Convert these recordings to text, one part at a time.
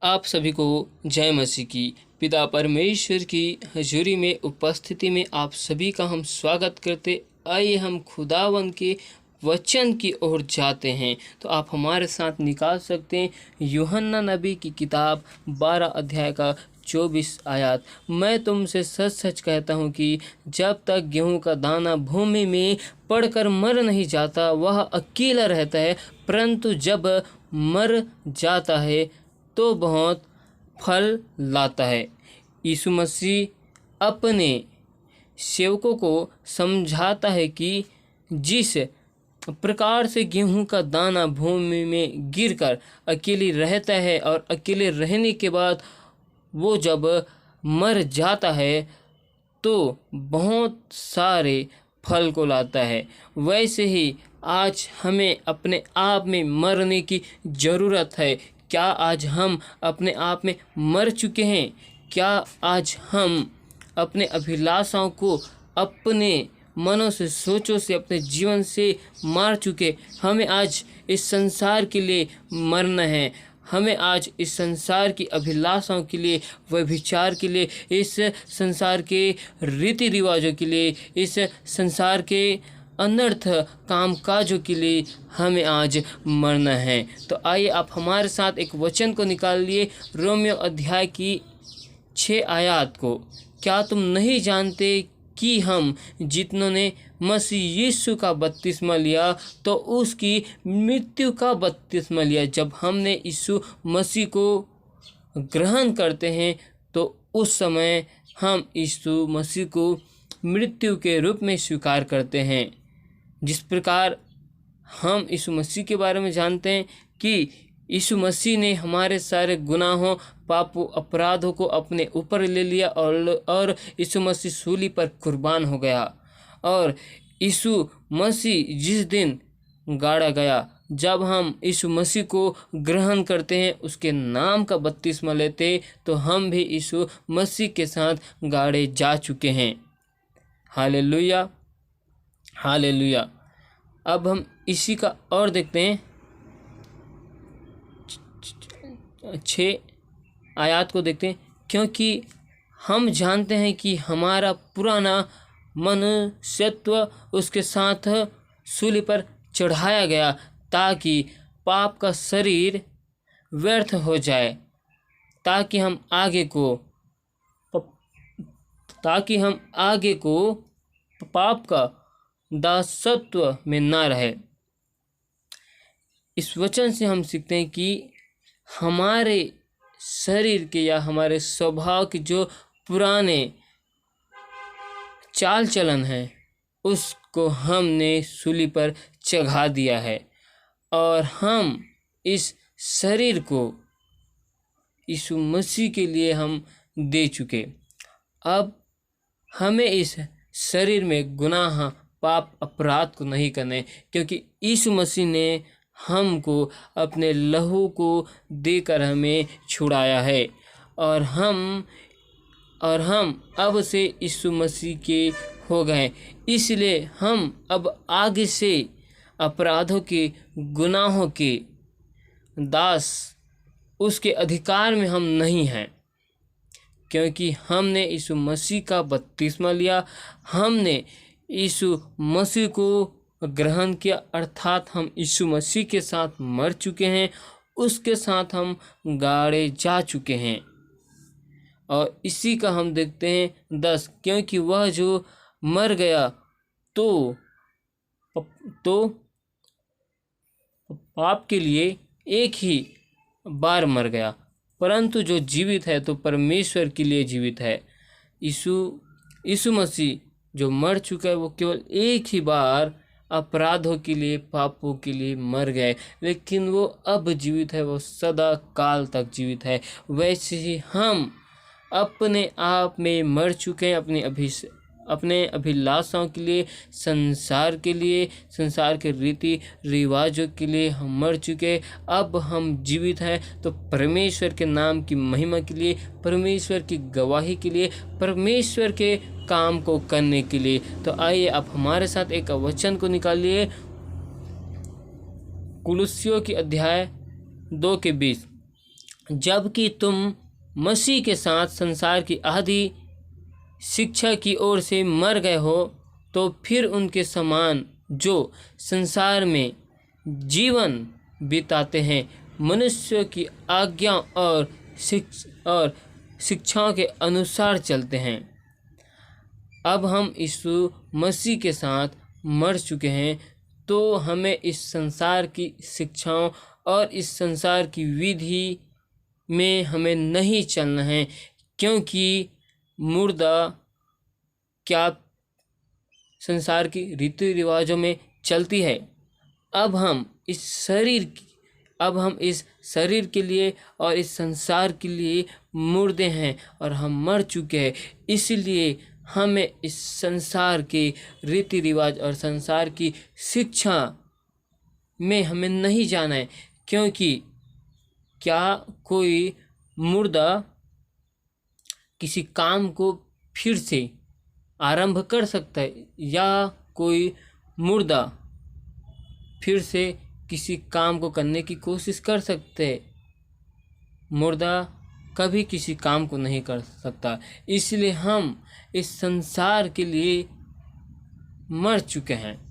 आप सभी को जय मसीह की। पिता परमेश्वर की हजूरी में उपस्थिति में आप सभी का हम स्वागत करते। आइए हम खुदावन के वचन की ओर जाते हैं। तो आप हमारे साथ निकाल सकते हैं यूहन्ना नबी की किताब 12 अध्याय का 24 आयत। मैं तुमसे सच सच कहता हूँ कि जब तक गेहूं का दाना भूमि में पड़कर मर नहीं जाता वह अकेला रहता है, परंतु जब मर जाता है तो बहुत फल लाता है। यीशु मसीह अपने सेवकों को समझाता है कि जिस प्रकार से गेहूं का दाना भूमि में गिरकर अकेले रहता है और अकेले रहने के बाद वो जब मर जाता है तो बहुत सारे फल को लाता है, वैसे ही आज हमें अपने आप में मरने की ज़रूरत है। क्या आज हम अपने आप में मर चुके हैं? क्या आज हम अपने अभिलाषाओं को अपने मनों से, सोचों से, अपने जीवन से मार चुके? हमें आज इस संसार के लिए मरना है। हमें आज इस संसार की अभिलाषाओं के लिए, व्यभिचार के लिए, इस संसार के रीति रिवाजों के लिए, इस संसार के अनर्थ कामकाजों के लिए हमें आज मरना है। तो आइए आप हमारे साथ एक वचन को निकाल लिए, रोमियो अध्याय की 6 आयत को। क्या तुम नहीं जानते कि हम जितनों ने मसीह यीशु का बपतिस्मा लिया तो उसकी मृत्यु का बपतिस्मा लिया? जब हमने यीशु मसीह को ग्रहण करते हैं तो उस समय हम यीशु मसीह को मृत्यु के रूप में स्वीकार करते हैं। जिस प्रकार हम यीशु मसीह के बारे में जानते हैं कि यीशु मसीह ने हमारे सारे गुनाहों, पापों, अपराधों को अपने ऊपर ले लिया और यीशु मसीह सूली पर कुर्बान हो गया। और यीशु मसीह जिस दिन गाड़ा गया, जब हम यीशु मसीह को ग्रहण करते हैं, उसके नाम का बपतिस्मा लेते, तो हम भी यीशु मसीह के साथ गाड़े जा चुके हैं। Hallelujah, hallelujah. अब हम इसी का और देखते हैं 6 आयत को देखते हैं। क्योंकि हम जानते हैं कि हमारा पुराना मनुष्यत्व उसके साथ सूली पर चढ़ाया गया ताकि पाप का शरीर व्यर्थ हो जाए, ताकि हम आगे को पाप का दासत्व में ना रहे। इस वचन से हम सीखते हैं कि हमारे शरीर के या हमारे स्वभाव के जो पुराने चाल चलन है उसको हमने सूली पर चढ़ा दिया है और हम इस शरीर को यीशु मसीह के लिए हम दे चुके। अब हमें इस शरीर में गुनाह, पाप, अपराध को नहीं करने, क्योंकि यीशु मसीह ने हमको अपने लहू को देकर हमें छुड़ाया है और हम अब से यीशु मसीह के हो गए। इसलिए हम अब आगे से अपराधों के, गुनाहों के दास, उसके अधिकार में हम नहीं हैं, क्योंकि हमने यीशु मसीह का बपतिस्मा लिया। हमने यीशु मसीह को ग्रहण किया, अर्थात हम यीशु मसीह के साथ मर चुके हैं, उसके साथ हम गाड़े जा चुके हैं। और इसी का हम देखते हैं 10। क्योंकि वह जो मर गया तो पाप के लिए एक ही बार मर गया, परंतु जो जीवित है तो परमेश्वर के लिए जीवित है। यीशु मसीह जो मर चुका है वो केवल एक ही बार अपराधों के लिए, पापों के लिए मर गए, लेकिन वो अब जीवित है, वो सदा काल तक जीवित है। वैसे ही हम अपने आप में मर चुके हैं, अपने अभिलाषाओं के लिए, संसार के लिए, संसार के रीति रिवाजों के लिए हम मर चुके। अब हम जीवित हैं तो परमेश्वर के नाम की महिमा के लिए, परमेश्वर की गवाही के लिए, परमेश्वर के काम को करने के लिए। तो आइए आप हमारे साथ एक वचन को निकालिए, कुलुस्सियों की अध्याय 2 के 20। जबकि तुम मसीह के साथ संसार की आधी शिक्षा की ओर से मर गए हो, तो फिर उनके समान जो संसार में जीवन बिताते हैं, मनुष्य की आज्ञा और शिक्षाओं के अनुसार चलते हैं। अब हम यीशु मसीह के साथ मर चुके हैं, तो हमें इस संसार की शिक्षाओं और इस संसार की विधि में हमें नहीं चलना है, क्योंकि मुर्दा क्या संसार की रीति रिवाजों में चलती है। अब हम इस शरीर के लिए और इस संसार के लिए मुर्दे हैं और हम मर चुके हैं। इसलिए हमें इस संसार के रीति रिवाज और संसार की शिक्षा में हमें नहीं जाना है, क्योंकि क्या कोई मुर्दा किसी काम को फिर से आरंभ कर सकता है, या कोई मुर्दा फिर से किसी काम को करने की कोशिश कर सकते हैं? मुर्दा कभी किसी काम को नहीं कर सकता। इसलिए हम इस संसार के लिए मर चुके हैं।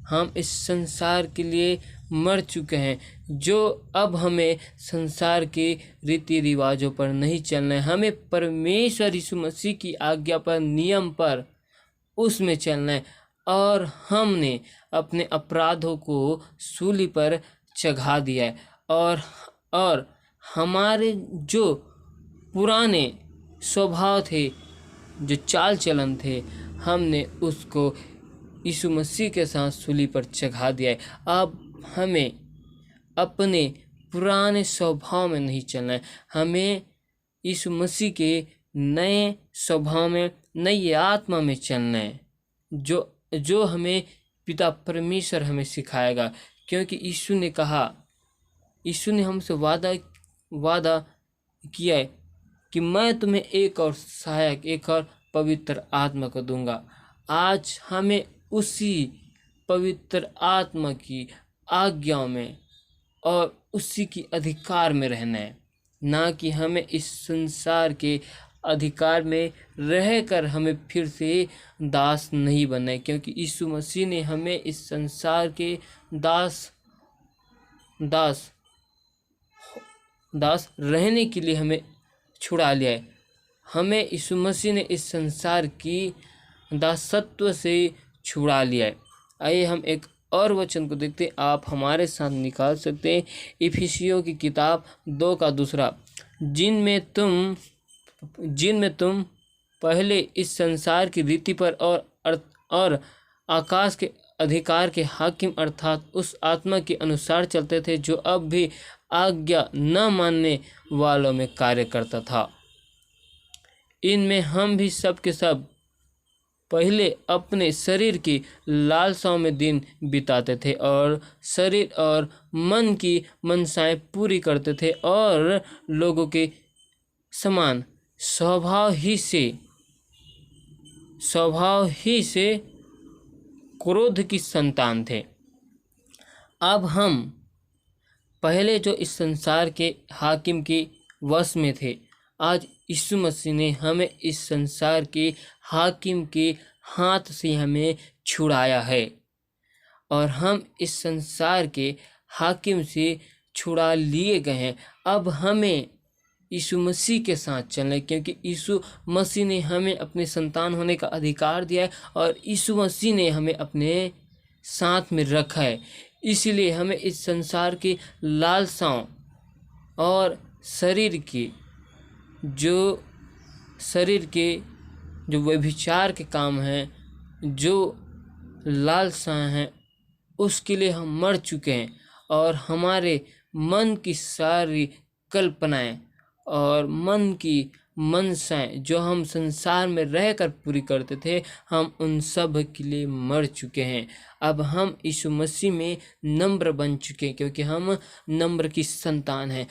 हम इस संसार के लिए मर चुके हैं, जो अब हमें संसार के रीति रिवाजों पर नहीं चलना है। हमें परमेश्वर यीशु मसीह की आज्ञा पर, नियम पर, उसमें चलना है। और हमने अपने अपराधों को सूली पर चढ़ा दिया है, और हमारे जो पुराने स्वभाव थे, जो चाल चलन थे, हमने उसको यीशु मसीह के साथ सूली पर चढ़ा दिया है। अब हमें अपने पुराने स्वभाव में नहीं चलना है, हमें यीशु मसीह के नए स्वभाव में, नई आत्मा में चलना है, जो हमें पिता परमेश्वर हमें सिखाएगा। क्योंकि यीशु ने हमसे वादा किया है कि मैं तुम्हें एक और सहायक, एक और पवित्र आत्मा को दूंगा। आज हमें उसी पवित्र आत्मा की आज्ञाओं में और उसी की अधिकार में रहना है, ना कि हमें इस संसार के अधिकार में रहकर हमें फिर से दास नहीं बनना है। क्योंकि यीशु मसीह ने हमें इस संसार के दास रहने के लिए हमें छुड़ा लिया है। हमें यीशु मसीह ने इस संसार की दासत्व से छुड़ा लिया है। आइए हम एक और वचन को देखते हैं, आप हमारे साथ निकाल सकते हैं। इफिसियों की किताब 2:2, जिनमें तुम पहले इस संसार की रीति पर और आकाश के अधिकार के हाकिम अर्थात उस आत्मा के अनुसार चलते थे, जो अब भी आज्ञा न मानने वालों में कार्य करता था। इनमें हम भी सब के सब पहले अपने शरीर की लालसाओं में दिन बिताते थे और शरीर और मन की मनसाएं पूरी करते थे, और लोगों के समान स्वभाव ही से क्रोध की संतान थे। अब हम पहले जो इस संसार के हाकिम के वश में थे, आज यीशु मसीह ने हमें इस संसार के हाकिम के हाथ से हमें छुड़ाया है, और हम इस संसार के हाकिम से छुड़ा लिए गए हैं। अब हमें यीशु मसीह के साथ चलना है, क्योंकि यीशु मसीह ने हमें अपने संतान होने का अधिकार दिया है, और यीशु मसीह ने हमें अपने साथ में रखा है। इसलिए हमें इस संसार की लालसाओं और शरीर के जो व्यभिचार के काम हैं, जो लालसाएं हैं, उसके लिए हम मर चुके हैं। और हमारे मन की सारी कल्पनाएं और मन की मनसाएं जो हम संसार में रहकर पूरी करते थे, हम उन सब के लिए मर चुके हैं। अब हम यीशु मसीह में नम्र बन चुके हैं, क्योंकि हम नम्र की संतान हैं।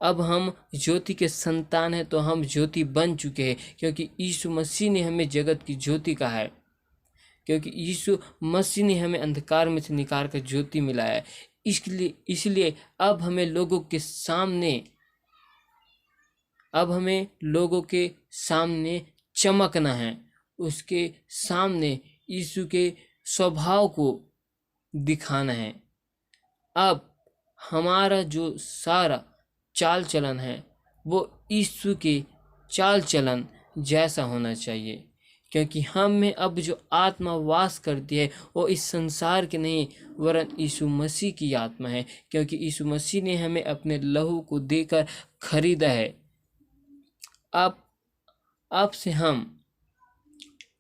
अब हम ज्योति के संतान हैं, तो हम ज्योति बन चुके हैं, क्योंकि यीशु मसीह ने हमें जगत की ज्योति कहा है। क्योंकि यीशु मसीह ने हमें अंधकार में से निकाल कर ज्योति मिलाया है। इसलिए अब हमें लोगों के सामने चमकना है, उसके सामने यीशु के स्वभाव को दिखाना है। अब हमारा जो सारा चाल चलन है वो यीशु के चाल चलन जैसा होना चाहिए, क्योंकि हम में अब जो आत्मा वास करती है वो इस संसार की नहीं वरन यीशु मसीह की आत्मा है, क्योंकि यीशु मसीह ने हमें अपने लहू को देकर खरीदा है। अब से हम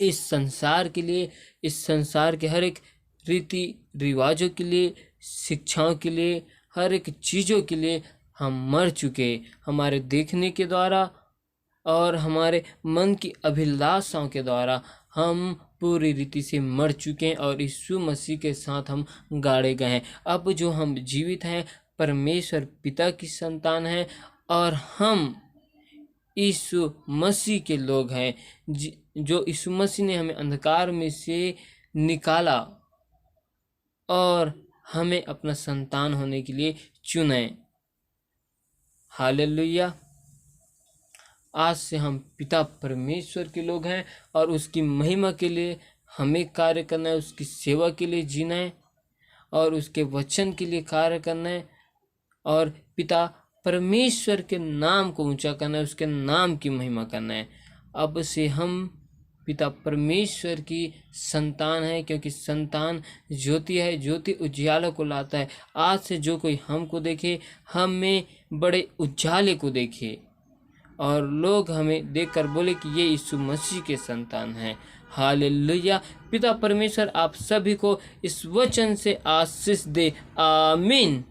इस संसार के लिए, इस संसार के हर एक रीति रिवाजों के लिए, शिक्षाओं के लिए, हर एक चीज़ों के लिए हम मर चुके। हमारे देखने के द्वारा और हमारे मन की अभिलाषाओं के द्वारा हम पूरी रीति से मर चुके हैं और यीशु मसीह के साथ हम गाड़े गए हैं। अब जो हम जीवित हैं, परमेश्वर पिता की संतान हैं और हम यीशु मसीह के लोग हैं, जो यीशु मसीह ने हमें अंधकार में से निकाला और हमें अपना संतान होने के लिए चुने। हालेलुया। आज से हम पिता परमेश्वर के लोग हैं और उसकी महिमा के लिए हमें कार्य करना है, उसकी सेवा के लिए जीना है और उसके वचन के लिए कार्य करना है और पिता परमेश्वर के नाम को ऊंचा करना है, उसके नाम की महिमा करना है। अब से हम पिता परमेश्वर की संतान है, क्योंकि संतान ज्योति है, ज्योति उजियाले को लाता है। आज से जो कोई हमको देखे, हम में बड़े उजाले को देखे और लोग हमें देखकर बोले कि ये यीशु मसीह के संतान हैं। हालेलुया। पिता परमेश्वर आप सभी को इस वचन से आशीष दे। आमीन।